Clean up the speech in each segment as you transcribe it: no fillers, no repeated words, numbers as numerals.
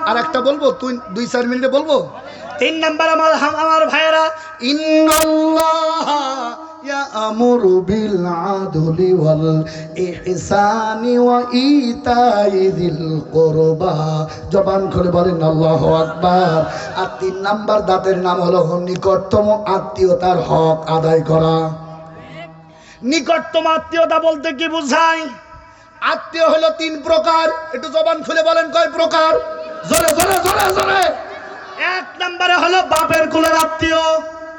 আর একটা বলবো, তুই 2-4 মিনিটে বলবো। 3 নাম্বার আমার ভাইয়েরা, ইন্নাল্লাহ ইয়া'মুরু বিল আদলি ওয়াল ইহসানি ওয়া ইতাই যিল কুরবা। জবান খুলে বলেন আল্লাহু আকবার। আর 3 নাম্বার দাঁতের নাম হলো নিকটতম আত্মীয়তার হক আদায় করা। নিকটতম আত্মীয়তা বলতে কি বোঝায়? আত্মীয় হলো 3 প্রকার। একটু জবান খুলে বলেন কয় প্রকার? জোরে জোরে জোরে জোরে। 1 নম্বরে হলো বাপের কুলের আত্মীয়।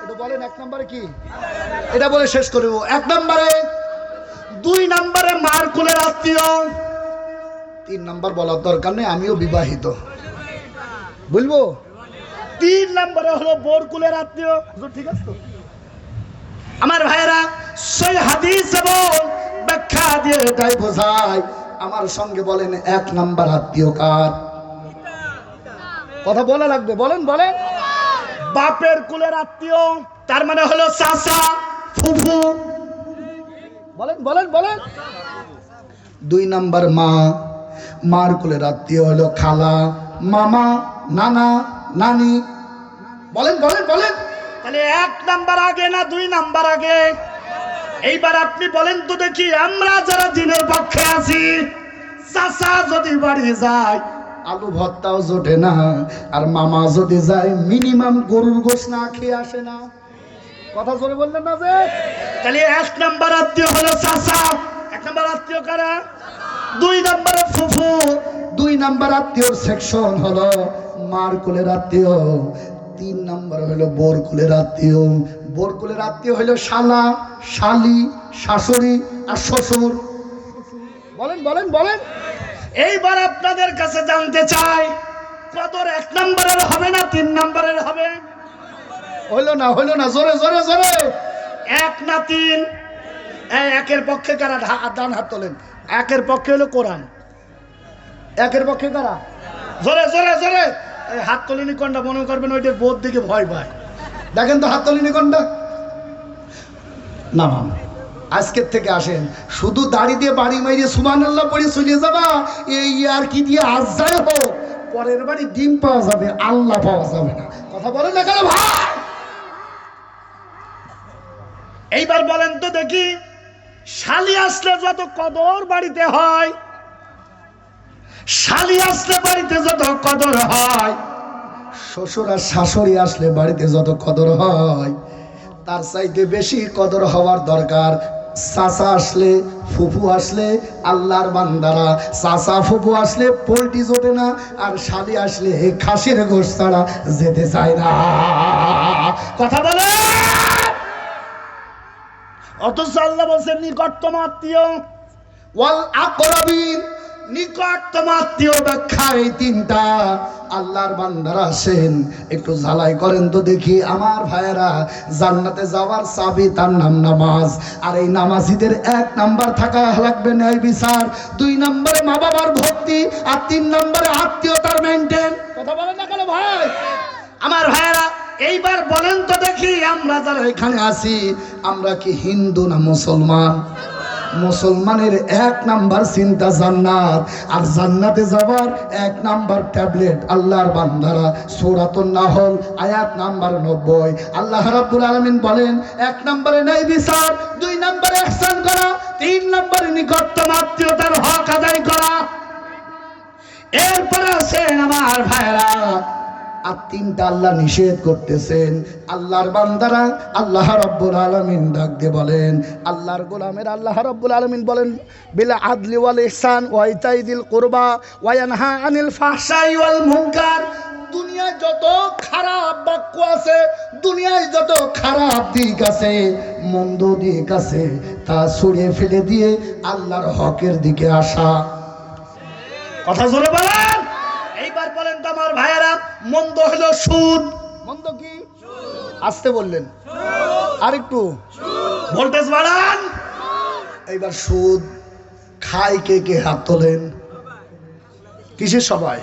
একটু বলেন 1 নম্বরে কি? এটা বলে শেষ করব। 1 নম্বরে। 2 নম্বরে মার কুলের আত্মীয়। 3 নাম্বার বলার দরকার নেই, আমিও বিবাহিত। বলবো? 3 নম্বরে হলো বোর কুলের আত্মীয়। ঠিক আছে তো আমার ভাইয়েরা? সেই হাদিস এবং ব্যাখ্যা দিয়ে এটাই বোঝায়। আমার সঙ্গে বলেন 1 নাম্বার আত্মীয় কার? কথা বলা লাগবে, বলেন বলেন। বাপের কুলের আত্মীয়, তার মানে হলো চাচা, ফুফু। বলেন বলেন বলেন। 2 নাম্বার মা। মার কুলের আত্মীয় হলো খালা, মামা, নানা, নানি। বলেন বলেন বলেন। তাহলে 1 নাম্বার আগে না 2 নাম্বার আগে? এইবার আপনি বলেন তো দেখি, আমরা যারা দিনের পক্ষে আছি, চাচা যদি বাড়ি যায় আলু ভর্তাও জোটে না, আর মামা যদি যায় মিনিমাম গরুর গোশ না খেয়ে আসে না। কথা জোরে বললেন না যে? তাহলে 1 নাম্বার আত্মীয় হলো চাচা। 1 নাম্বার আত্মীয় কারা? 2 নম্বরে ফুফু। 2 নাম্বার আত্মীয়র সেকশন হলো মার কুলের আত্মীয়। 3 নাম্বার হলো বোর কুলের আত্মীয়। বোর কুলের আত্মীয় হলো শালা, শালি, শাশুড়ি আর শ্বশুর। বলেন বলেন বলেন। এইবার আপনাদের কাছে জানতে চাই, কদর 1 নম্বরের হবে না 3 নম্বরের হবে? হইলো না হইলো না, জোরে জোরে জোরে। 1 না 3? একের পক্ষে কারা? ডান হাত তোলেন। 1-এর পক্ষে হলো কোরআন। 1-এর পক্ষে কারা? জোরে জোরে জোরে। এই হাত তোলেনি কোনটা? মনে করবেন ওইটার বোধ দিকে ভয় পায়। দেখেন তো হাত তোলেনি কোনটা? না মামা, আজকের থেকে আসেন, শুধু দাড়ি দিয়ে বাড়ি মাইরে সুবহানাল্লাহ পড়ে চলে যাবা, এই আর কি দিয়ে আজ যায় হোক, পরের বাড়ি ডিম পাওয়া যাবে, আল্লাহ পাওয়া যাবে না। কথা বলেন না কেন ভাই? এইবার বলেন তো দেখি, শালি আসলে যত কদর বাড়িতে হয়, শালি আসলে বাড়িতে যত কদর হয়, শ্বশুর আর শাশুড়ি আসলে বাড়িতে যত কদর হয়, তার চাইতে বেশি কদর হওয়ার দরকার চাচা আসলে, ফুফু আসলে। আল্লাহর বান্দারা, চাচা ফুফু আসলে পোল্ট্রি জোটে না, আর শালি আসলে খাসির গোশত ছাড়া যেতে চায় না। কথা বলে। অথচ আল্লাহ বলছেন নিকটতম আত্মীয়। ওয়াল আকরাবিন। নিকটতম আত্মীয় ব্যাখ্যা এই 3টা। আল্লাহর বান্দারা আসেন, একটু ঝালাই করেন তো দেখি আমার ভাইয়েরা। জান্নাতে যাওয়ার চাবি, তার নাম নামাজ। আর এই নামাজিদের 1 নাম্বার থাকা লাগবে ন্যায় বিচার, 2 নম্বরে মা বাবার ভক্তি, আর 3 নম্বরে আত্মীয়তার মেইনটেইন। কথা বলেন না কেন ভাই? আমার ভাইয়েরা, এইবার বলেন তো দেখি, আমরা যারা এখানে আছি, আমরা কি হিন্দু না মুসলমান? মুসলমানের 1 নাম্বার চিন্তা জান্নাত, আর জান্নাতে যাওয়ার 1 নাম্বার ট্যাবলেট আল্লাহর বান্দারা। সূরাতুন নাহল আয়াত নাম্বার 90। আল্লাহ রাব্বুল আলামিন বলেন, 1 নম্বরে ন্যায় বিচার, 2 নম্বরে ইহসান করা, 3 নম্বরে নিকটতম আত্মীয়তার হক আদায় করা। এরপরে আছেন আমার ভাইরা, আর 3টা আল্লাহ নিষেধ করতেছেন। আল্লাহর বান্দারা, আল্লাহ রাব্বুল আলামিন ডাক দিয়ে বলেন, আল্লাহর গোলামের আল্লাহ রাব্বুল আলামিন বলেন, বিল আদলি ওয়াল ইহসান ওয়া ইতাই যিল কুরবা ওয়া ইয়ানহা আনিল ফাহশাই ওয়াল মুনকার। দুনিয়ায় যত খারাপ বাক্য আছে, দুনিয়ায় যত খারাপ দিক আছে, মন্দ দিক আছে, তা ছড়িয়ে ফেলে দিয়ে আল্লাহর হকের দিকে আসা। কথা জোরে বলেন। এইবার বলেন তো আমার ভাইয়েরা, মন্দ হলো সুদ। মন্দ কি? আসতে বললেন, আর একটু ভোল্টেজ বাড়ান। এইবার সুদ খায় কে কে? হাত তোলেন। কিসের সবাই?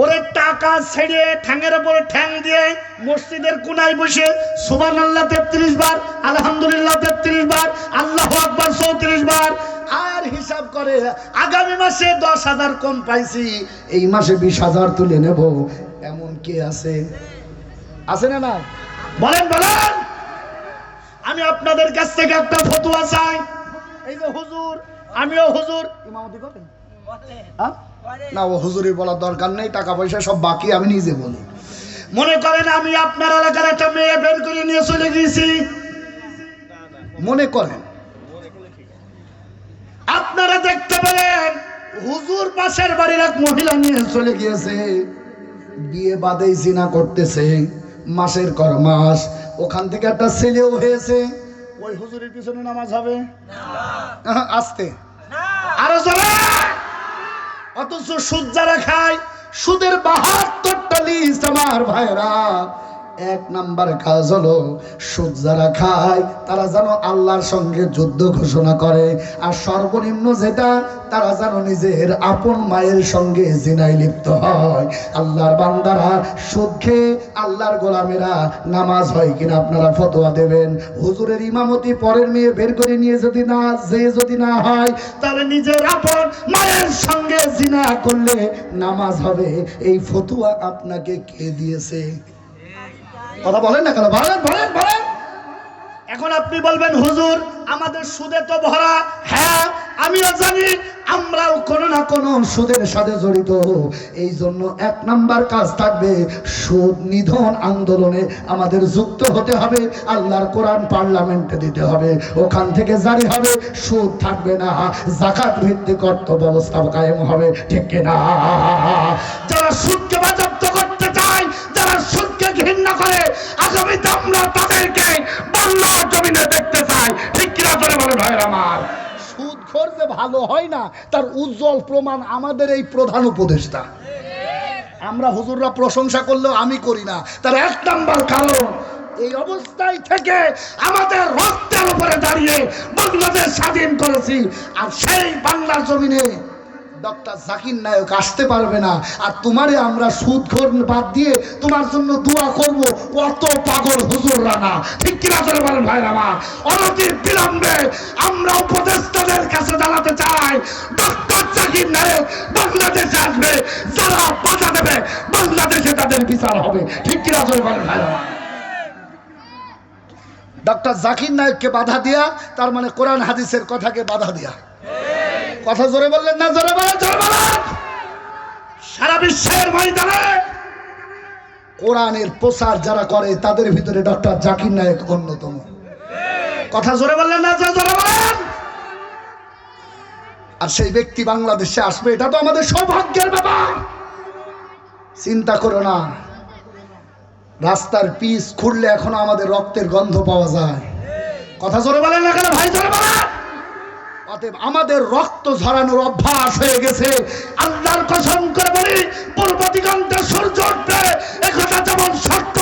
ওরে টাকা ছেড়ে ঠ্যাঙের উপরে ঠ্যাং দিয়ে মসজিদের কোনায় বসে সুবহানাল্লাহ 33 বার, আলহামদুলিল্লাহ 33 বার, আল্লাহু আকবার 34 বার, আর হিসাব করে আগামী মাসে 10,000 কম পাইছি, এই মাসে 20,000 তুলে নেব, এমন কে আছে? আছে না? না বলেন বলেন। আমি আপনাদের কাছ থেকে একটা ফতোয়া চাই। এই যে হুজুর, আমিও হুজুর, ইমামতি করেন? হ্যাঁ? না, ও হুজুরি বলার দরকার নেই, টাকা পয়সা সব বাকি, আমি নিজে বলি। মনে করেন আমি আপনার এলাকার একটা মেয়ে বের করে নিয়ে চলে গিয়েছি, মনে করেন আপনারা দেখতে পেলেন হুজুর পাশের বাড়ির এক মহিলা নিয়ে চলে গিয়েছে, বিয়ে বাদেই জিনা করতেছে, মাসের পর মাস, ওখান থেকে একটা ছেলেও হয়েছে, ওই হুজুরের পিছনে নামাজ হবে? আসতে আরো জোরে। অথচ সুদ যারা খায়, সুদের 72টা লিস্ট আমার ভাইরা। 1 নাম্বার কাজ হলো সুদ যারা খায় তারা যেন আল্লাহর সঙ্গে যুদ্ধ ঘোষণা করে, আর সর্বনিম্ন যেটা, তারা যেন নিজের আপন মায়ের সঙ্গে জিনায় লিপ্ত হয়। আল্লাহর বান্দারা সুদ খেয়ে আল্লাহর গোলামেরা নামাজ হয় কিনা আপনারা ফতোয়া দেবেন। হুজুরের ইমামতি পরের মেয়ে বের করে নিয়ে যদি না হয়, তাহলে নিজের আপন মায়ের সঙ্গে জিনা করলে নামাজ হবে। এই ফতোয়া আপনাকে কে দিয়েছে? কথা বলেন না কেন? বলেন বলেন বলেন। এখন আপনি বলবেন হুজুর আমাদের সুদে তো ভরা। হ্যাঁ, আমিও জানি আমরাও কোনো না কোনো সুদের সাথে জড়িত। এই জন্য 1 নাম্বার কাজ থাকবে, সুদ নিধন আন্দোলনে আমাদের যুক্ত হতে হবে। আল্লাহর কোরআন পার্লামেন্টে দিতে হবে, ওখান থেকে জারি হবে, সুদ থাকবে না, যাকাত ভিত্তিক অর্থ ব্যবস্থা কায়েম হবে, ঠিক কিনা? যারা সুদকে বাজেয়াপ্ত করতে চায়, যারা সুদকে ঘৃণা করে, আগামীতে আমরা তাদেরকে বাংলার জমিনে দেখতে চাই, ঠিক কিনা করে বলে ভাইরা আমার। সুদখোর যে ভালো হয় না তার উজ্জ্বল প্রমাণ আমাদের এই প্রধান উপদেষ্টা। আমরা হুজুররা প্রশংসা করলেও আমি করি না, তার 1 নাম্বার কারণ এই অবস্থায় থেকে আমাদের রক্তের উপরে দাঁড়িয়ে বাংলাদেশ স্বাধীন করেছি। আর সেই বাংলার জমিনে ডক্টর জাকির নায়ক আসতে পারবে না। আর তোমারে আমরা সুদখোর বাদ দিয়ে তোমার জন্য দোয়া করব, কত পাগল হুজুররা না, ঠিক কিনা করে বলেন ভাইরা আমার। অনতির বিলম্বে আমরা উপদেষ্টাদের কাছে জানাতে চাই, ডক্টর জাকির নায়ক বাংলাদেশে আসবে, যারা বাধা দেবে বাংলাদেশে তাদের বিচার হবে, ঠিক কিনা করে বলেন ভাইরা আমার। ডক্টর জাকির নায়ককে বাধা দেয়া তার মানে কোরআন হাদিসের কথাকে বাধা দেয়া। কথা জোরে বললেন না? জোরে বলেন, জোরে বলেন। সারা বিশ্বের ময়দানে কোরআনের প্রচার যারা করে তাদের ভিতরে ডক্টর জাকির নায়ক অন্যতম। কথা জোরে বললেন না? জোরে বলেন। আর সেই ব্যক্তি বাংলাদেশে আসবে, এটা তো আমাদের সৌভাগ্যের ব্যাপার। চিন্তা করো না, রাস্তার পিচ খুঁড়লে এখনো আমাদের রক্তের গন্ধ পাওয়া যায়। কথা জোরে বলেন না কেন ভাই? জোরে বলেন। অতএব আমাদের রক্ত ঝরানোর অভ্যাস হয়ে গেছে। আল্লাহর কসম করে বলি, পূর্ব দিগন্তে সূর্য উঠবে, একথা যেমন সত্য,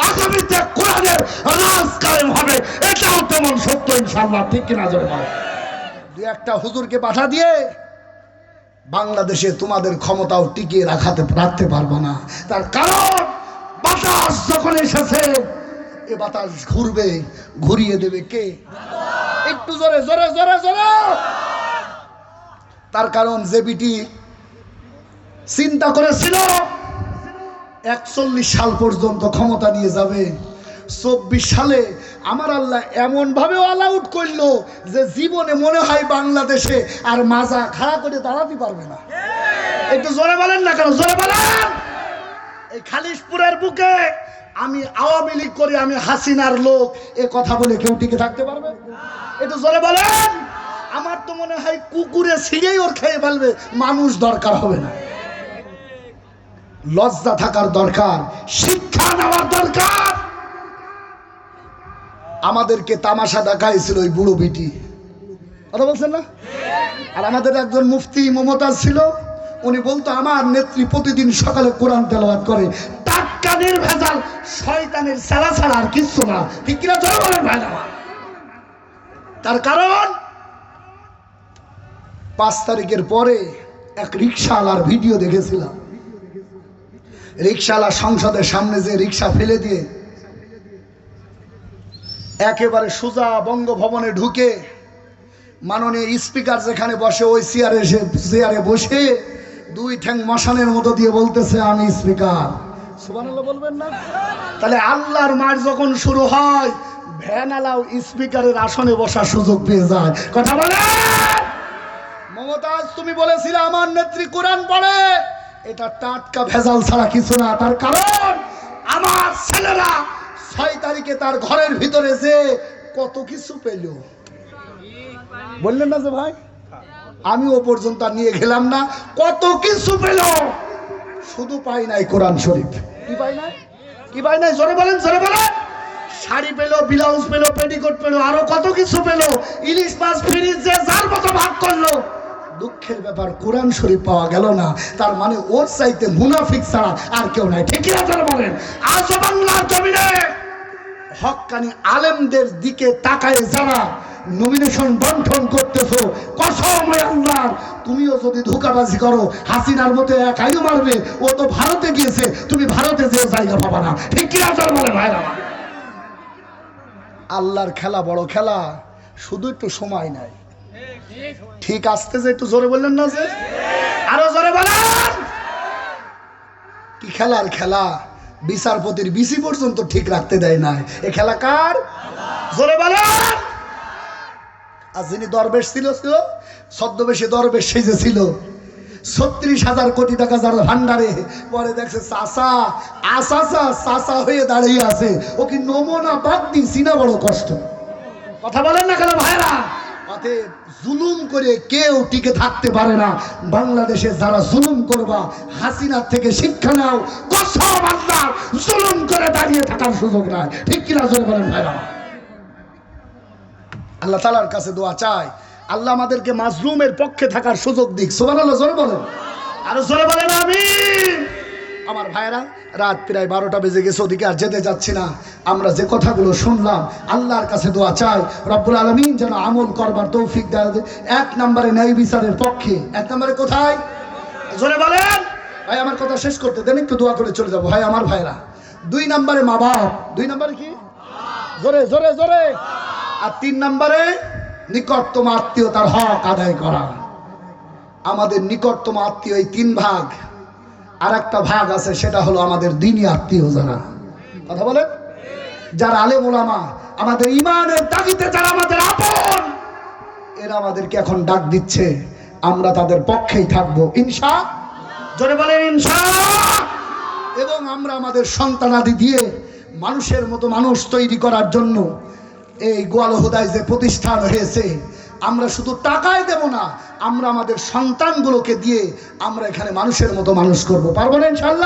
আগামীতে কোরআনের রাজ কায়েম হবে, এটাও তেমন সত্য ইনশাআল্লাহ, ঠিক কিনা জোরে বলেন। 2-1টা হুজুরকে পাঠা দিয়ে বাংলাদেশে তোমাদের ক্ষমতাও টিকিয়ে রাখতে পারবো না। তার কারণ বাতাস যখন এসেছে, এ বাতাস ঘুরবে, ঘুরিয়ে দেবে কে? একটু জোরে জোরে জোরে জোরে। তার কারণ যে বিটি চিন্তা করেছিল 41 সাল পর্যন্ত ক্ষমতা নিয়ে যাবে, 24 সালে আমার আল্লাহ এমন ভাবে অল আউট করলো যে জীবনে মনে হয় বাংলাদেশে আর মাজা খাড়া করে দাঁড়াতে পারবে না। একটু জোরে বলেন না কেন? জোরে বলেন। এই খালিশপুরের বুকে আমি আওয়ামী লীগ করি, আমি হাসিনার লোক, এ কথা বলে কেউ টিকে থাকতে পারবে? একটু জোরে বলেন। আমার তো মনে হয় কুকুরে ছিঁড়েই ওর খেয়ে ফেলবে, মানুষ দরকার হবে না। লজ্জা থাকার দরকার, শিক্ষা নেওয়ার দরকার। আমাদেরকে তামাশা দেখাইছিল ওই বুড়ো বিটি, কথা বলছেন না? আর আমাদের একজন মুফতি মমতাজ ছিল, উনি বলতো আমার নেত্রী প্রতিদিন সকালে কোরআন তেলাওয়াত করে, টাটকা নির্ভেজাল, শয়তানের সালা ছাড়া আর কিচ্ছু না, ঠিক কিনা জোরে বলেন ভাই আমার। তার কারণ 5 তারিখের পরে এক রিক্সাওয়ালার ভিডিও দেখেছিলাম। রিক্সাওয়ালা সংসদের সামনে যে রিক্সা ফেলে দিয়ে একেবারে সোজা বঙ্গভবনে ঢুকে মাননীয় স্পিকার যেখানে বসে ওই চেয়ারে বসে দুই ঠ্যাং মশানের মতো দিয়ে বলতেছে আমি স্পিকার। সুবহানাল্লাহ বলবেন না? তাহলে আল্লাহর মার যখন শুরু হয় ভ্যান আলাও স্পিকারের আসনে বসার সুযোগ পেয়ে যায়। কথা বলে মমতাজ, তুমি বলেছিলে আমার নেত্রী কোরআন পড়ে, এটা টাটকা ভেজাল ছাড়া কিছু না। তার কারণ আমার ছেলেরা 6 তারিখে তার ঘরের ভিতরে যে কত কিছু পেল, বললেন না যে ভাই, আমি ও পর্যন্ত আর নিয়ে গেলাম না, কত কিছু পেল, শুধু পাই নাই কোরআন শরীফ। কি পাই নাই? কি পাই নাই? জোরে বলেন, জোরে বলেন। শাড়ি পেলো, ব্লাউজ পেলো, পেটিকোট পেলো, আরো কত কিছু পেলো, ইলিশ মাছ ফ্রিজ যে যার মতো ভাগ করলো। দুঃখের ব্যাপার কোরআন শরীফ পাওয়া গেল না। তার মানে ওর চাইতে মুনাফিক ছাড়া আর কেউ নাই। ঠিক আছে বলেন? আজ বাংলার জমিনে হক্কানি আলেমদের দিকে তাকায় যারা নমিনেশন বন্টন করতেছো, কসম আল্লাহর, তুমিও যদি ধোঁকাবাজি করো হাসিনার মতো একাইও মারবে। ও তো ভারতে গিয়েছে, তুমি ভারতে যে জায়গা পাবা না। ঠিক কি আছে বলে ভাইরা? আল্লাহর খেলা বড় খেলা, শুধু একটু সময় নাই। ঠিক আসতে যে একটু জোরে বললেন না যে? আরো জোরে বলেন। কি খেলার খেলা, বিচারপতির বিসি পর্যন্ত ঠিক রাখতে দেয় না। এ খেলা কার? জোরে বলেন। আর যিনি দরবেশ ছিল ছদ্মবেশে দরবেশ সেজেছিল, 36,000 কোটি টাকা যার ভান্ডারে, পরে দেখছে চাষা চাষা হয়ে দাঁড়িয়ে আছে। ও কি নমুনা বাদ দিছি না? বড় কষ্ট। কথা বলেন না কেন ভাইরা? অতএব জুলুম করে কেউ টিকে থাকতে পারে না। বাংলাদেশে যারা জুলুম করবা, হাসিনার থেকে শিক্ষা নাও। কসম আল্লাহ, জুলুম করে দাঁড়িয়ে থাকার সুযোগ নাই। ঠিক কিনা জোরে বলেন ভাইরা? আল্লাহ তাআলার কাছে দোয়া চাই, আল্লাহ আমাদেরকে মাজলুমের পক্ষে থাকার সুযোগ দিক। সুবহানাল্লাহ জোরে বলেন। আর জোরে বলেন আমিন। আমার ভাইরা, রাত প্রায় 12টা বেজে গেছে, ওদিকে আর যেতে যাচ্ছি না। আমরা যে কথাগুলো শুনলাম আল্লাহর কাছে দোয়া চাই রব্বুল আলামিন যেন আমল করবার তৌফিক দেয়। 1 নম্বরে ন্যায় বিচারের পক্ষে। 1 নম্বরে কোথায়? জোরে বলেন ভাই। আমার কথা শেষ করতে দেন, একটু দোয়া করে চলে যাবো ভাই আমার ভাইরা। 2 নম্বরে মা বাপ। 2 নম্বরে কি? জোরে জোরে জোরে। আর 3 নম্বরে নিকটতম আত্মীয়তার হক আদায় করা। আমাদের নিকটতম আত্মীয় এই 3 ভাগ। আর একটা ভাগ আছে, সেটা হলো আমাদের দ্বীনি আত্মীয় যারা। কথা বলেন? যারা আলেম ওলামা, আমাদের ইমানের তাগিদে যারা আমাদের আপন, এরা আমাদেরকে এখন ডাক দিচ্ছে, আমরা তাদের পক্ষেই থাকবো ইনশাআল্লাহ। জোরে বলেন ইনশাআল্লাহ। এবং আমরা আমাদের সন্তানাদি দিয়ে মানুষের মতো মানুষ তৈরি করার জন্য এই গোয়াল হুদায় যে প্রতিষ্ঠান হয়েছে, আমরা শুধু টাকায় দেব না, আমরা আমাদের সন্তানগুলোকে দিয়ে আমরা এখানে মানুষের মতো মানুষ করবো। পারবো না ইনশাআল্লাহ?